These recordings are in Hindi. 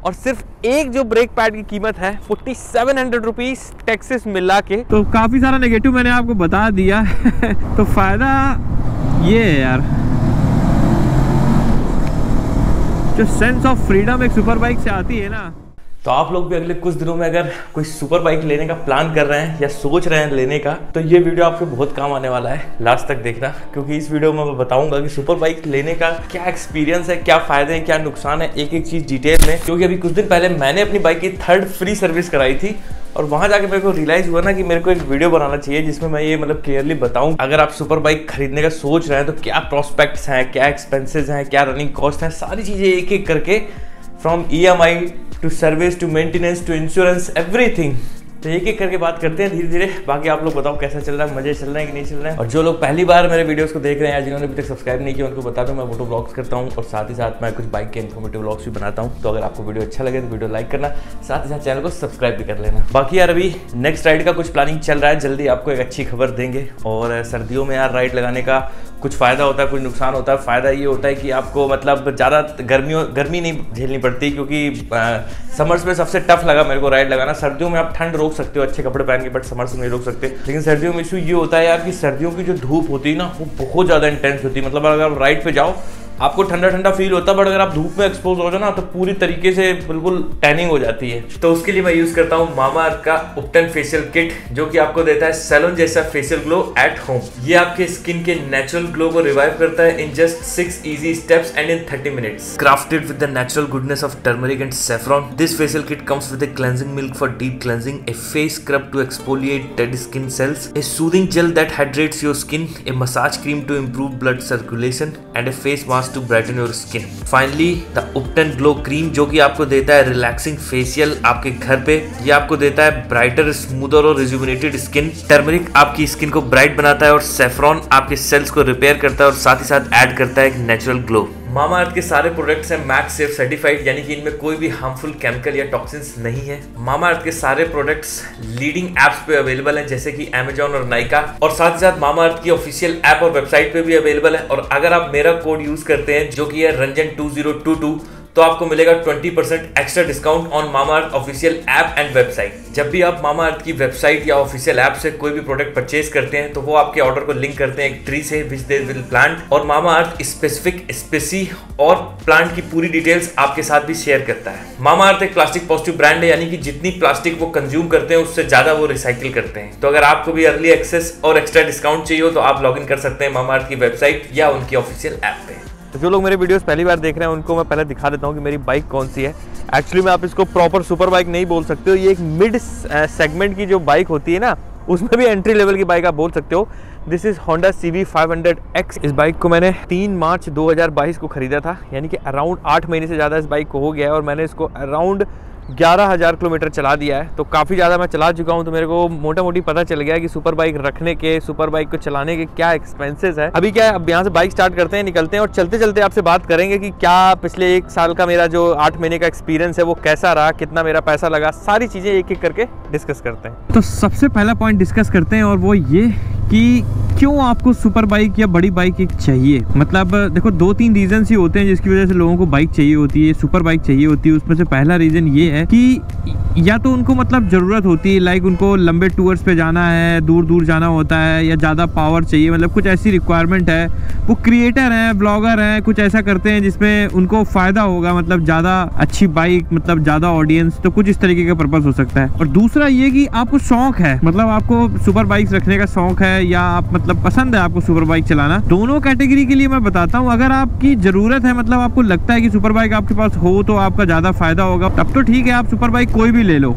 और सिर्फ एक जो ब्रेक पैड की कीमत है 4700 रुपीज टैक्सेस मिला के। तो काफी सारा नेगेटिव मैंने आपको बता दिया तो फायदा ये है यार, जो सेंस ऑफ फ्रीडम एक सुपर बाइक से आती है ना। तो आप लोग भी अगले कुछ दिनों में अगर कोई सुपर बाइक लेने का प्लान कर रहे हैं या सोच रहे हैं लेने का, तो ये वीडियो आपको बहुत काम आने वाला है, लास्ट तक देखना, क्योंकि इस वीडियो में मैं बताऊंगा कि सुपर बाइक लेने का क्या एक्सपीरियंस है, क्या फायदे हैं, क्या नुकसान है, एक एक चीज डिटेल में। क्योंकि अभी कुछ दिन पहले मैंने अपनी बाइक की 3rd फ्री सर्विस कराई थी और वहां जाके मेरे को रियलाइज हुआ ना कि मेरे को एक वीडियो बनाना चाहिए जिसमें मैं ये मतलब क्लियरली बताऊं, अगर आप सुपर बाइक खरीदने का सोच रहे हैं तो क्या प्रोस्पेक्ट्स हैं, क्या एक्सपेंसेस हैं, क्या रनिंग कॉस्ट है, सारी चीजें एक एक करके, from EMI to service to maintenance to insurance, everything. तो एक एक करके बात करते हैं धीरे धीरे। बाकी आप लोग बताओ कैसा चल रहा है, मजे चल रहे हैं कि नहीं चल रहे हैं। और जो लोग पहली बार मेरे वीडियोस को देख रहे हैं, जिन्होंने अभी तक सब्सक्राइब नहीं किया, उनको बता दूं मैं मोटो ब्लॉग्स करता हूं और साथ ही साथ मैं कुछ बाइक के इन्फॉर्मेटिव ब्लॉग्स भी बनाता हूं। तो अगर आपको वीडियो अच्छा लगे तो वीडियो लाइक करना, साथ ही साथ चैनल को सब्सक्राइब भी कर लेना। बाकी यार अभी नेक्स्ट राइड का कुछ प्लानिंग चल रहा है, जल्दी आपको एक अच्छी खबर देंगे। और सर्दियों में यार राइड लगाने का कुछ फ़ायदा होता है, कुछ नुकसान होता है। फ़ायदा ये होता है कि आपको मतलब ज़्यादा गर्मी नहीं झेलनी पड़ती, क्योंकि समर्स में सबसे टफ लगा मेरे को राइड लगाना। सर्दियों में आप ठंड रोक सकते हो अच्छे कपड़े पहन के, बट समर्स में नहीं रोक सकते। लेकिन सर्दियों में इशू ये होता है यार कि सर्दियों की जो धूप होती है ना, वो बहुत ज़्यादा इंटेंस होती है। मतलब अगर आप राइड पे जाओ आपको ठंडा ठंडा फील होता है, बट अगर आप धूप में एक्सपोज हो जाओ ना तो पूरी तरीके से बिल्कुल टैनिंग हो जाती है। तो उसके लिए मैं यूज करता हूँ मामाअर्थ का उपटन फेशियल किट, जो कि आपको देता है सैलून जैसा फेशियल ग्लो एट होम। ये आपके स्किन के नेचुरल ग्लो को रिवाइव करता है in just 6 easy steps and in 30 minutes. Crafted with the natural goodness of turmeric and saffron, this facial kit comes with a cleansing milk for deep cleansing, a face scrub to exfoliate dead skin cells, a soothing gel that hydrates your skin, a massage cream to improve blood circulation and a face mask to brighten your skin. Finally, the Upton Glow Cream, जो कि आपको देता है रिलैक्सिंग फेशियल आपके घर पे। ये आपको देता है ब्राइटर, स्मूदर और रिजुविनेटेड स्किन। टर्मरिक आपकी स्किन को ब्राइट बनाता है और सैफरॉन आपके सेल्स को रिपेयर करता है और साथ ही साथ ऐड करता है एक नेचुरल ग्लो। मामाअर्थ के सारे प्रोडक्ट्स हैं मैक्स सेफ सर्टिफाइड, यानी कि इनमें कोई भी हार्मफुल केमिकल या टॉक्सिन्स नहीं है। मामाअर्थ के सारे प्रोडक्ट्स लीडिंग एप्स पे अवेलेबल हैं, जैसे कि Amazon और नाइका, और साथ ही साथ मामाअर्थ की ऑफिशियल ऐप और वेबसाइट पे भी अवेलेबल है। और अगर आप मेरा कोड यूज करते हैं जो कि है Ranjan2022, तो आपको मिलेगा 20% extra discount on Mamaearth official app and website. जब भी आप मामाअर्थ की वेबसाइट या ऑफिशियल ऐप से कोई भी प्रोडक्ट परचेज करते हैं तो वो आपके ऑर्डर को लिंक करते हैं एक ट्री से विच दे विल प्लांट, और मामाअर्थ स्पेसिफिक स्पेसी और प्लांट की पूरी डिटेल्स आपके साथ भी शेयर करता है। मामाअर्थ एक प्लास्टिक पॉजिटिव ब्रांड है, यानी कि जितनी प्लास्टिक वो कंज्यूम करते हैं उससे ज्यादा वो रिसाइकिल करते हैं। तो अगर आपको भी अर्ली एक्सेस और एक्स्ट्रा डिस्काउंट चाहिए हो तो आप लॉग इन कर सकते हैं मामाअर्थ की वेबसाइट या उनकी ऑफिशियल ऐप पे। तो जो लोग मेरे वीडियोस पहली बार देख रहे हैं उनको मैं पहले दिखा देता हूँ कि मेरी बाइक कौन सी है। एक्चुअली में आप इसको प्रॉपर सुपर बाइक नहीं बोल सकते हो, ये एक मिड सेगमेंट की जो बाइक होती है ना, उसमें भी एंट्री लेवल की बाइक आप बोल सकते हो। This is Honda CB500X। इस बाइक को मैंने 3 मार्च 2022 को खरीदा था, यानी कि अराउंड 8 महीने से ज़्यादा इस बाइक को हो गया है और मैंने इसको अराउंड 11,000 किलोमीटर चला दिया है। तो काफ़ी ज़्यादा मैं चला चुका हूँ, तो मेरे को मोटा मोटी पता चल गया कि सुपर बाइक रखने के, सुपर बाइक को चलाने के क्या एक्सपेंसेस है। अभी क्या है, अब यहाँ से बाइक स्टार्ट करते हैं, निकलते हैं और चलते चलते आपसे बात करेंगे कि क्या पिछले 1 साल का मेरा जो 8 महीने का एक्सपीरियंस है वो कैसा रहा, कितना मेरा पैसा लगा, सारी चीज़ें एक एक करके डिस्कस करते हैं। तो सबसे पहला पॉइंट डिस्कस करते हैं और वो ये कि क्यों आपको सुपर बाइक या बड़ी बाइक एक चाहिए। मतलब देखो 2-3 रीजन ही होते हैं जिसकी वजह से लोगों को बाइक चाहिए होती है, सुपर बाइक चाहिए होती है। उसमें से पहला रीजन ये है कि या तो उनको मतलब ज़रूरत होती है, लाइक उनको लंबे टूर्स पे जाना है, दूर दूर जाना होता है, या ज़्यादा पावर चाहिए, मतलब कुछ ऐसी रिक्वायरमेंट है। वो क्रिएटर हैं, ब्लॉगर हैं, कुछ ऐसा करते हैं जिसमें उनको फ़ायदा होगा, मतलब ज़्यादा अच्छी बाइक, मतलब ज़्यादा ऑडियंस, तो कुछ इस तरीके का पर्पज़ हो सकता है। और दूसरा ये कि आपको शौक है, मतलब आपको सुपर बाइक रखने का शौक है, या आप मतलब पसंद है आपको सुपर बाइक चलाना। दोनों कैटेगरी के लिए मैं बताता हूँ, अगर आपकी ज़रूरत है, मतलब आपको लगता है कि सुपर बाइक आपके पास हो तो आपका ज़्यादा फ़ायदा होगा, तब तो ठीक है, आप सुपर बाइक कोई भी ले लो।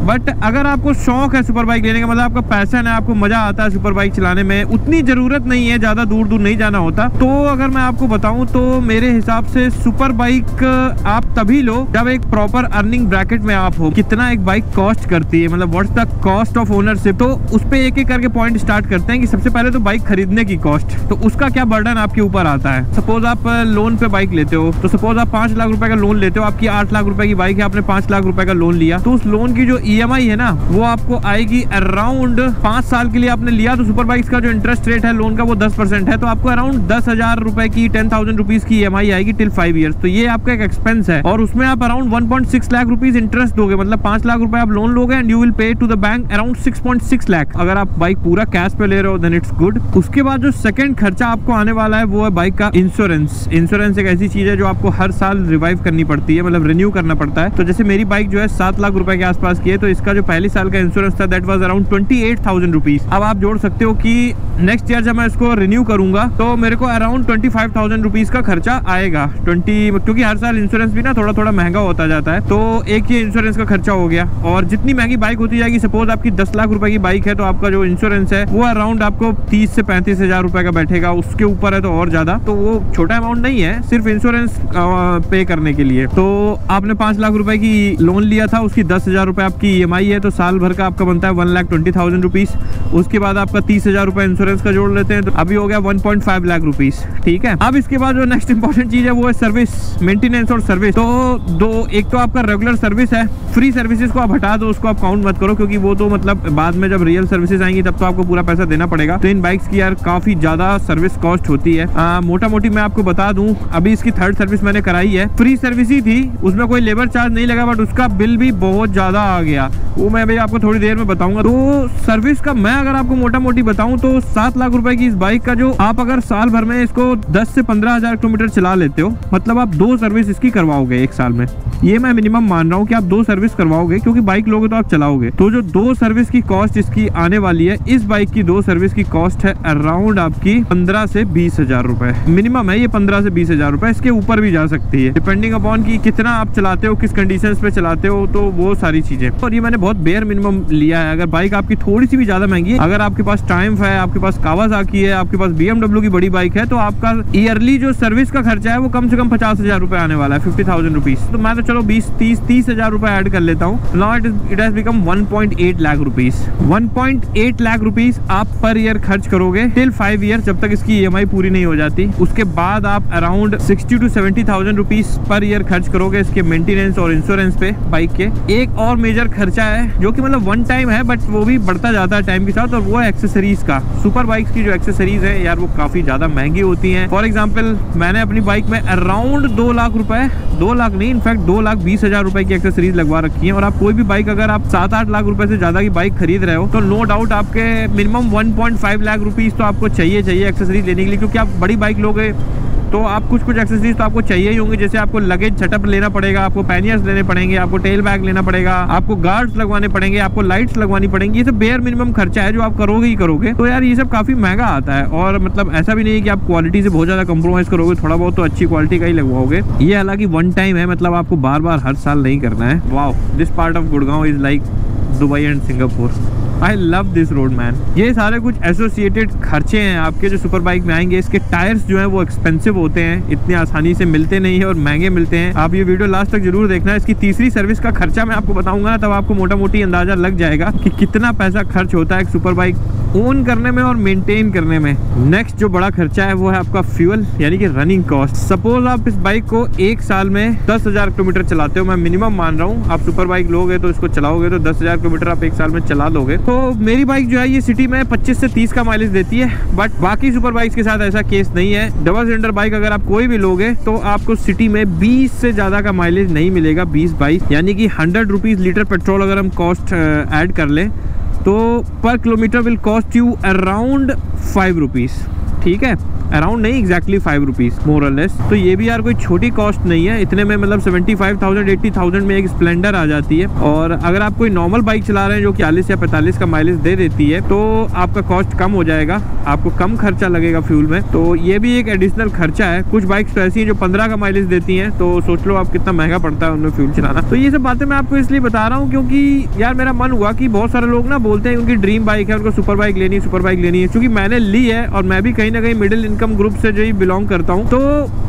बट अगर आपको शौक है सुपर बाइक लेने का, मतलब आपका पैशन है, आपको मजा आता है सुपर बाइक चलाने में, उतनी जरूरत नहीं है, ज्यादा दूर दूर नहीं जाना होता, तो अगर मैं आपको बताऊं तो मेरे हिसाब से सुपर बाइक आप तभी लो जब एक प्रॉपर अर्निंग ब्रैकेट में आप हो। कितना एक बाइक कॉस्ट करती है, मतलब what's the cost of ownership, तो उस पे एक एक करके पॉइंट स्टार्ट करते हैं कि सबसे पहले तो बाइक खरीदने की कॉस्ट, तो उसका क्या बर्डन आपके ऊपर आता है। सपोज आप लोन पे बाइक लेते हो, तो सपोज आप 5 लाख रुपए का लोन लेते हो, आपकी 8 लाख रुपए की बाइक है, आपने 5 लाख रुपए का लोन लिया, तो उस लोन की जो EMI है ना वो आपको आएगी अराउंड 5 साल के लिए आपने लिया तो सुपर बाइक्स का जो इंटरेस्ट रेट है लोन का वो 10% है, तो आपको अराउंड 10,000 रुपए की 10,000 रुपीज की EMI आएगी टिल 5 ईयर्स। तो ये आपका एक एक्सपेंस है और उसमें आप अराउंड 1.6 लाख रुपीज इंटरेस्ट दोगे, मतलब 5 लाख रुपए आप लोन लोगे and you will pay to the bank around 6.6 lakh अगर आप बाइक पूरा कैश पे ले रहे हो देन इट्स गुड। उसके बाद जो सेकंड खर्चा आपको आने वाला है वो है बाइक का इंश्योरेंस। इंश्योरेंस एक ऐसी चीज है जो आपको हर साल रिवाइव करनी पड़ती है, मतलब रिन्यू करना पड़ता है। तो जैसे मेरी बाइक जो है 7 लाख रुपए के आसपास की है, तो इसका जो पहले साल का इंश्योरेंस था दैट वाज अराउंड 28,000 रुपीज। अब आप जोड़ सकते हो कि नेक्स्ट ईयर जब मैं इसको रिन्यू करूंगा तो मेरे को अराउंड 25,000 रुपीज का खर्चा आएगा। क्योंकि हर साल इंश्योरेंस भी ना थोड़ा थोड़ा महंगा होता जाता है, तो एक ये इंश्योरेंस का खर्चा हो गया। और जितनी महंगी बाइक होती जाएगी, सपोज आपकी 10 लाख रुपए की बाइक है तो आपका जो इंश्योरेंस है वो अराउंड आपको 30 से 35 हजार रुपए का बैठेगा, उसके ऊपर है तो और ज्यादा। तो वो छोटा अमाउंट नहीं है सिर्फ इंश्योरेंस पे करने के लिए। तो आपने 5 लाख रुपए की लोन लिया था, उसकी 10,000 रुपए आपकी EMI है, तो साल भर का आपका बनता है 1,20,000 रुपीज। उसके बाद आपका 30,000 रुपए इंश्योरेंस का जोड़ लेते हैं तो अभी हो गया 1.5 लाख रुपीज। ठीक है, अब इसके बाद जो नेक्स्ट इंपॉर्टेंट चीज है वो है सर्विस, मेंटेनेंस और सर्विस। तो एक तो आपका रेगुलर सर्विस है, फ्री सर्विसेज को आप हटा दो, उसको आप काउंट मत करो क्योंकि वो तो मतलब बाद में जब रियल सर्विसेज आएंगी तब तो आपको पूरा पैसा देना पड़ेगा। तो इन बाइक्स की यार काफी ज्यादा सर्विस कॉस्ट होती है। मोटा मोटी मैं आपको बता दूं, अभी इसकी 3rd सर्विस मैंने कराई है, फ्री सर्विस ही थी, उसमें कोई लेबर चार्ज नहीं लगा, बट उसका बिल भी बहुत ज्यादा आ गया, वो मैं भी आपको थोड़ी देर में बताऊंगा। तो सर्विस का मैं अगर आपको मोटा मोटी बताऊं तो 7 लाख रुपए की इस बाइक का जो आप अगर साल भर में इसको 10 से 15,000 किलोमीटर चला लेते हो, मतलब आप 2 सर्विस इसकी करवाओगे एक साल में। ये मैं मिनिमम मान रहा हूँ कि आप 2 सर्विस करवाओगे, क्योंकि बाइक लोगे तो आप चलाओगे। तो जो 2 सर्विस की कॉस्ट इसकी आने वाली है, इस बाइक की 2 सर्विस की कॉस्ट है अराउंड आपकी 15 से 20,000 रुपए मिनिमम है। ये 15 से 20,000 रुपए, इसके ऊपर भी जा सकती है डिपेंडिंग अपॉन की कितना आप चलाते हो, किस कंडीशंस पे चलाते हो, तो वो सारी चीजें। और ये मैंने बहुत बेयर मिनिमम लिया है। अगर बाइक आपकी थोड़ी सी भी ज्यादा महंगी है, अगर आपके पास ट्रायम्फ है, आपके पास कावासाकी है, आपके पास BMW की बड़ी बाइक है, तो आपका ईयरली जो सर्विस का खर्चा है वो कम से कम 50,000 रुपए आने वाला है, 50,000 रुपीज। तो मैं तो चलो 20-30,000 रुपए ऐड कर लेता हूँ। Now it has become 1.8 lakh rupees. 1.8 lakh rupees आप पर ईयर खर्च करोगे टिल 5 ईयर, जब तक इसकी EMI पूरी नहीं हो जाती। उसके बाद आप around 60 to 70,000 rupees per year खर्च करोगे इसके मेंटेनेंस और इंश्योरेंस पे बाइक के। एक और मेजर खर्चा है जो कि मतलब वन टाइम है, बट वो भी बढ़ता जाता है टाइम के साथ, और वो है एक्सेसरीज का। सुपर बाइक्स की जो एक्सेसरीज है यार वो काफी ज्यादा महंगी होती हैं। फॉर एग्जाम्पल मैंने अपनी बाइक में अराउंड 2 लाख रुपए, 2 लाख नहीं इनफैक्ट 2,20,000 रुपए की एक्सेसरीज लगवा रखी है। और आप कोई भी बाइक अगर आप 7-8 लाख रुपए से ज्यादा की बाइक खरीद रहे हो तो नो डाउट आपके मिनिमम 1.5 लाख रुपीज तो आपको चाहिए एक्सेसरीज लेने के लिए, क्योंकि आप बड़ी बाइक लोगे तो आप कुछ एक्सेसरीज तो आपको चाहिए ही होंगे। जैसे आपको लगेज सेटअप लेना पड़ेगा, आपको पैनियर्स लेने पड़ेंगे, आपको टेल बैग लेना पड़ेगा, आपको गार्ड्स लगवाने पड़ेंगे, आपको लाइट्स लगवानी पड़ेंगी। ये सब बेयर मिनिमम खर्चा है जो आप करोगे ही करोगे। तो यार ये सब काफी महंगा आता है, और मतलब ऐसा भी नहीं है कि आप क्वालिटी से बहुत ज्यादा कंप्रोमाइज करोगे, थोड़ा बहुत तो अच्छी क्वालिटी का ही लगवाओगे। ये हालांकि वन टाइम है, मतलब आपको बार बार हर साल नहीं करना है। Wow, this part of Gurgaon is like Dubai and Singapore. I love this road man. ये सारे कुछ एसोसिएटेड खर्चे हैं आपके जो सुपर बाइक में आएंगे। इसके टायर्स जो हैं वो एक्सपेंसिव होते हैं, इतने आसानी से मिलते नहीं है और महंगे मिलते हैं। आप ये वीडियो लास्ट तक जरूर देखना। इसकी 3री सर्विस का खर्चा मैं आपको बताऊंगा, तब आपको मोटा मोटी अंदाजा लग जाएगा कि कितना पैसा खर्च होता है एक सुपर बाइक ओन करने में और मेंटेन करने में। नेक्स्ट जो बड़ा खर्चा है वो है आपका फ्यूल, यानी कि रनिंग कॉस्ट। सपोज आप इस बाइक को एक साल में 10,000 किलोमीटर चलाते हो, मैं मिनिमम मान रहा हूँ। आप सुपर बाइक लोगे तो इसको चलाओगे तो 10,000 किलोमीटर आप एक साल में चला लोगे। तो मेरी बाइक जो है ये सिटी में 25 से 30 का माइलेज देती है, बट बाकी सुपर बाइक्स के साथ ऐसा केस नहीं है। डबल सिलेंडर बाइक अगर आप कोई भी लोगे तो आपको सिटी में 20 से ज्यादा का माइलेज नहीं मिलेगा, 20-22, यानी कि 100 रुपीज लीटर पेट्रोल अगर हम कॉस्ट ऐड कर लें तो पर kilometre will cost you around 5 rupees. ठीक है, अराउंड नहीं, एग्जैक्टली 5 रुपीज मोर और लेस। तो ये भी यार कोई छोटी कॉस्ट नहीं है। इतने में मतलब 75,000-80,000 में एक स्प्लेंडर आ जाती है। और अगर आप कोई नॉर्मल बाइक चला रहे हैं जो 40 या 45 का माइलेज दे देती है तो आपका कॉस्ट कम हो जाएगा, आपको कम खर्चा लगेगा फ्यूल में। तो ये भी एक एडिशनल खर्चा है। कुछ बाइक्स तो ऐसी हैं जो 15 का माइलेज देती हैं, तो सोच लो आप कितना महंगा पड़ता है उनमें फ्यूल चलाना। तो ये सब बातें मैं आपको इसलिए बता रहा हूँ क्योंकि यार मेरा मन हुआ कि बहुत सारे लोग ना बोलते हैं उनकी ड्रीम बाइक है, उनको सुपर बाइक लेनी है, सुपर बाइक लेनी है। क्योंकि मैंने ली है और मैं भी कहीं कहीं ना कहीं मिडिल इनकम ग्रुप से जो ही बिलोंग करता हूँ, तो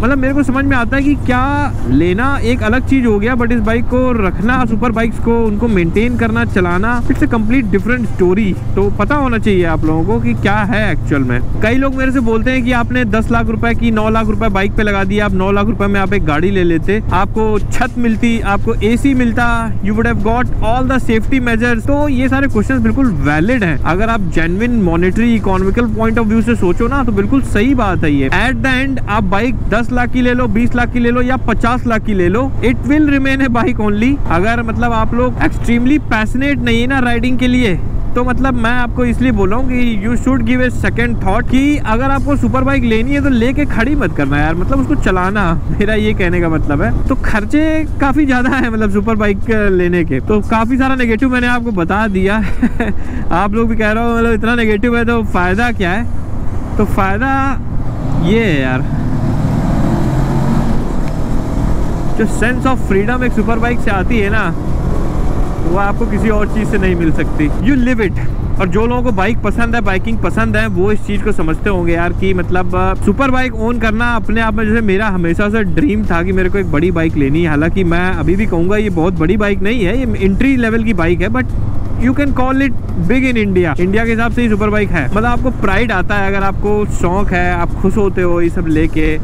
मतलब मेरे को समझ में आता है कि क्या लेना एक अलग चीज हो गया, बट इस बाइक को रखना, सुपर बाइक्स को उनको मेंटेन करना, चलाना, it's a complete different story. तो पता होना चाहिए आप लोगों को कि क्या है एक्चुअल में। कई लोग मेरे से बोलते हैं कि आपने 10 लाख रुपए की 9 लाख रुपए बाइक पे लगा दिया, आप 9 लाख रुपए में आप एक गाड़ी ले लेते, आपको छत मिलती, आपको एसी मिलता, you would have got all the safety measures. तो ये सारे क्वेश्चंस बिल्कुल वैलिड हैं। अगर आप genuine monetary economical point of view से सोचो ना, तो बिल्कुल सही बात है ये। एट द एंड आप बाइक 10 लाख की ले लो, 20 लाख की ले लो या 50 लाख की ले लो, it will remain a bike only. अगर मतलब आप लोग एक्सट्रीमली पैशनेट नहीं है ना राइडिंग के लिए, तो मतलब मैं आपको इसलिए बोल रहा हूँ कि you should give a second thought कि अगर आपको सुपर बाइक लेनी है तो लेके खड़ी मत करना यार, मतलब उसको चलाना, मेरा ये कहने का मतलब है। तो खर्चे काफी ज्यादा है मतलब सुपर बाइक लेने के, तो काफी सारा नेगेटिव मैंने आपको बता दिया। आप लोग भी कह रहे हो मतलब इतना नेगेटिव है तो फायदा क्या है? तो फायदा ये है यार, जो सेंस ऑफ फ्रीडम एक सुपर बाइक से आती है ना, वो आपको किसी और चीज से नहीं मिल सकती। You live it. और जो लोगों को बाइक पसंद है, बाइकिंग पसंद है, वो इस चीज को समझते होंगे यार कि मतलब सुपर बाइक ओन करना अपने आप में, जैसे मेरा हमेशा से ड्रीम था कि मेरे को एक बड़ी बाइक लेनी है। हालांकि मैं अभी भी कहूंगा ये बहुत बड़ी बाइक नहीं है, ये एंट्री लेवल की बाइक है, but you can call it big in India. India के हिसाब से ही सुपर बाइक है। मतलब आपको प्राइड आता है, अगर आपको शौक है, आप खुश होते हो ये सब लेके,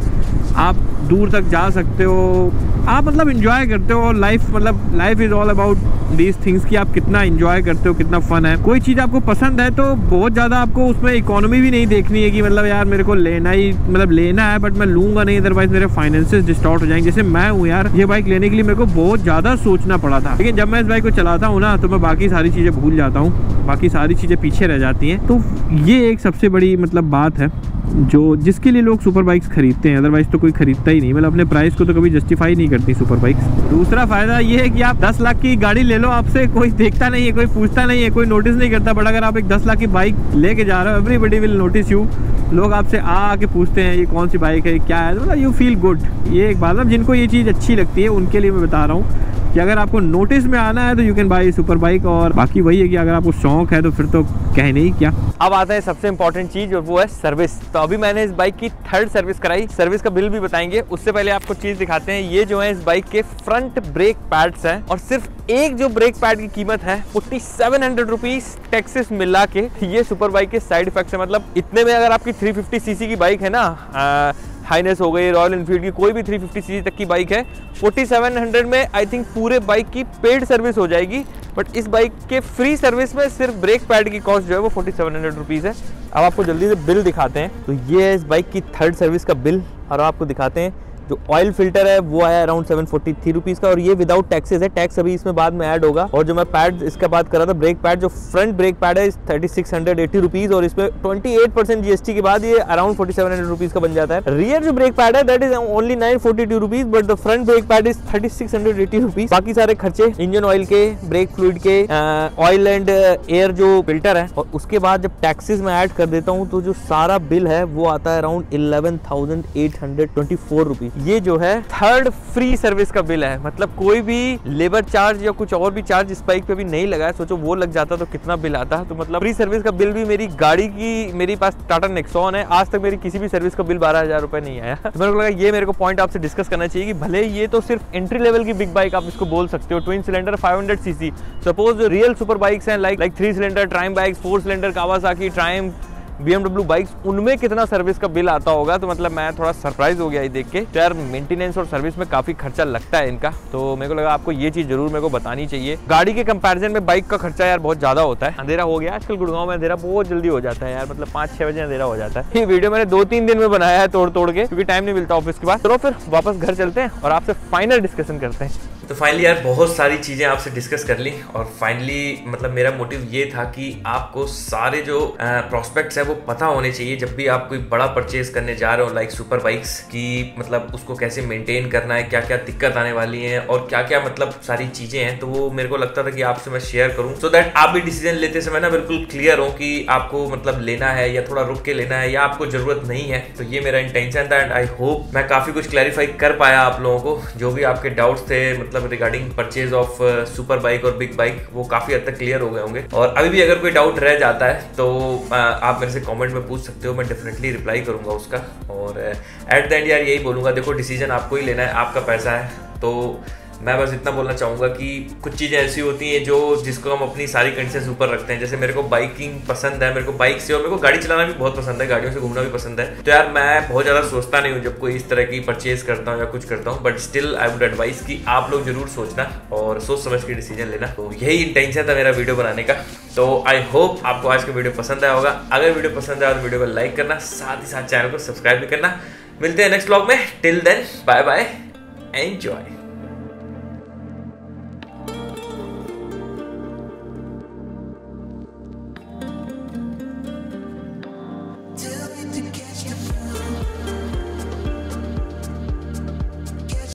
आप दूर तक जा सकते हो, आप मतलब एंजॉय करते हो लाइफ। मतलब life is all about these things कि आप कितना एंजॉय करते हो, कितना फन है। कोई चीज़ आपको पसंद है तो बहुत ज़्यादा आपको उसमें इकोनॉमी भी नहीं देखनी है कि मतलब यार मेरे को लेना ही मतलब लेना है बट मैं लूंगा नहीं, अदरवाइज मेरे फाइनेंसेस डिस्टॉर्ट हो जाएंगे। जैसे मैं हूँ यार, ये बाइक लेने के लिए मेरे को बहुत ज़्यादा सोचना पड़ा था, लेकिन जब मैं इस बाइक को चलाता हूँ ना तो मैं बाकी सारी चीज़ें भूल जाता हूँ, बाकी सारी चीज़ें पीछे रह जाती हैं। तो ये एक सबसे बड़ी मतलब बात है जो जिसके लिए लोग सुपर बाइक्स खरीदते हैं, अदरवाइज तो कोई खरीदता ही नहीं। मतलब अपने प्राइस को तो कभी जस्टिफाई नहीं करती सुपर बाइक्स। दूसरा फायदा ये है कि आप 10 लाख की गाड़ी ले लो, आपसे कोई देखता नहीं है, कोई पूछता नहीं है, कोई नोटिस नहीं करता। बट अगर आप एक 10 लाख की बाइक लेके जा रहे हो, एवरीबडी विल नोटिस यू। लोग आपसे आके पूछते हैं ये कौन सी बाइक है, क्या है, तो मतलब यू फील गुड। ये एक बात है, जिनको ये चीज़ अच्छी लगती है उनके लिए मैं बता रहा हूँ कि अगर आपको नोटिस में आना है तो you can buy super bike. और बाकी वही है कि अगर आपको शौक है तो फिर तो कहने ही क्या। अब आता है सबसे इंपॉर्टेंट चीज और वो है सर्विस। तो अभी मैंने इस बाइक की 3rd सर्विस कराई, सर्विस का बिल भी बताएंगे। उससे पहले आपको चीज दिखाते हैं, ये जो है इस बाइक के फ्रंट ब्रेक पैड्स हैं और सिर्फ एक जो ब्रेक पैड की कीमत है 4700 रुपीज टैक्सेस मिला के। ये सुपर बाइक के साइड इफेक्ट्स है। मतलब इतने में अगर आपकी 350 सीसी की बाइक है ना, हाइनेस हो गई, रॉयल एनफील्ड की कोई भी 350 सीसी तक की बाइक है, 4700 में आई थिंक पूरे बाइक की पेड सर्विस हो जाएगी। बट इस बाइक के फ्री सर्विस में सिर्फ ब्रेक पैड की कॉस्ट जो है वो 4700 रुपीज है। अब आपको जल्दी से बिल दिखाते हैं। तो ये है इस बाइक की 3rd सर्विस का बिल और आपको दिखाते हैं। जो ऑयल फिल्टर है वो आया अराउंड 743 रुपीज का और ये विदाउट टैक्सेस है, टैक्स अभी इसमें बाद में ऐड होगा। और जो मैं पैड इसका बात कर रहा था, ब्रेक पैड, जो फ्रंट ब्रेक पैड है 3680 रुपीज और इसमें 28% जीएसटी के बाद ये अराउंड 4700 रुपीज का बन जाता है। रियर जो ब्रेक पैड है that is only 942 rupees but the front brake pad is 3680 rupees. बाकी सारे खर्चे इंजन ऑयल के, ब्रेक फ्लूइड के, ऑयल एंड एयर जो फिल्टर है, और उसके बाद जब टैक्सेस में ऐड कर देता हूँ तो जो सारा बिल है वो आता है अराउंड 11,824 रुपीज। ये जो है 3rd फ्री सर्विस का बिल है। मतलब कोई भी लेबर चार्ज या कुछ और भी चार्ज इस बाइक पे भी नहीं लगा है। सोचो वो लग जाता तो कितना बिल आता। तो मतलब फ्री सर्विस का बिल भी मेरी गाड़ी की, मेरे पास टाटा नेक्सॉन है, आज तक मेरी किसी भी सर्विस का बिल 12,000 रुपए नहीं आया। तो मेरे को लगा ये मेरे को पॉइंट आपसे डिस्कस करना चाहिए कि भले ये तो सिर्फ एंट्री लेवल की बिग बाइक आप इसको बोल सकते हो, ट्विन सिलेंडर 500 सीसी। सपोज जो रियल सुपर बाइक्स हैं like 3 cylinder Triumph bikes, 4 cylinder Kawasaki, Triumph, BMW bikes, उनमें कितना सर्विस का बिल आता होगा। तो मतलब मैं थोड़ा सरप्राइज हो गया ये देख के। तो यार मेंटेनेंस और सर्विस में काफी खर्चा लगता है इनका, तो मेरे को लगा आपको ये चीज जरूर मेरे को बतानी चाहिए। गाड़ी के कंपैरिजन में बाइक का खर्चा यार बहुत ज्यादा होता है। अंधेरा हो गया आजकल, गुड़गांव में अंधेरा बहुत जल्दी हो जाता है यार, मतलब 5-6 बजे अंधेरा हो जाता है। ये वीडियो मैंने 2-3 दिन में बनाया है तोड़ तोड़ के, क्योंकि टाइम नहीं मिलता ऑफिस के बाद। चलो फिर वापस घर चलते हैं और आपसे फाइनल डिस्कशन करते हैं। तो फाइनली यार बहुत सारी चीज़ें आपसे डिस्कस कर ली और फाइनली मतलब मेरा मोटिव ये था कि आपको सारे जो प्रोस्पेक्ट्स है वो पता होने चाहिए जब भी आप कोई बड़ा परचेज करने जा रहे हो लाइक सुपर बाइक्स की। मतलब उसको कैसे मेंटेन करना है, क्या क्या दिक्कत आने वाली है और क्या क्या मतलब सारी चीज़ें हैं। तो वो मेरे को लगता था कि आपसे मैं शेयर करूँ सो दैट आप भी डिसीजन लेते समय ना बिल्कुल क्लियर हो कि आपको मतलब लेना है या थोड़ा रुक के लेना है या आपको जरूरत नहीं है। तो ये मेरा इंटेंशन था एंड आई होप मैं काफ़ी कुछ क्लैरिफाई कर पाया आप लोगों को। जो भी आपके डाउट्स थे मतलब regarding purchase of super bike और बिग बाइक वो काफी हद तक क्लियर हो गए होंगे। और अभी भी अगर कोई डाउट रह जाता है तो आप मेरे से से कमेंट में पूछ सकते हो, मैं डेफिनेटली रिप्लाई करूँगा उसका। और एट द एंड यार यही बोलूँगा, देखो डिसीजन आपको ही लेना है, आपका पैसा है। तो मैं बस इतना बोलना चाहूँगा कि कुछ चीज़ें ऐसी होती हैं जिसको हम अपनी सारी कंडीशंस ऊपर रखते हैं। जैसे मेरे को बाइकिंग पसंद है, मेरे को बाइक से, और मेरे को गाड़ी चलाना भी बहुत पसंद है, गाड़ियों से घूमना भी पसंद है। तो यार मैं बहुत ज़्यादा सोचता नहीं हूँ जब कोई इस तरह की परचेज करता हूँ या कुछ करता हूँ, but still I would advise कि आप लोग जरूर सोचना और सोच समझ के डिसीजन लेना। तो यही इंटेंशन था मेरा वीडियो बनाने का। तो आई होप आपको आज का वीडियो पसंद आया होगा। अगर वीडियो पसंद आया तो वीडियो को लाइक करना, साथ ही साथ चैनल को सब्सक्राइब भी करना। मिलते हैं नेक्स्ट व्लॉग में। Till then bye bye, enjoy.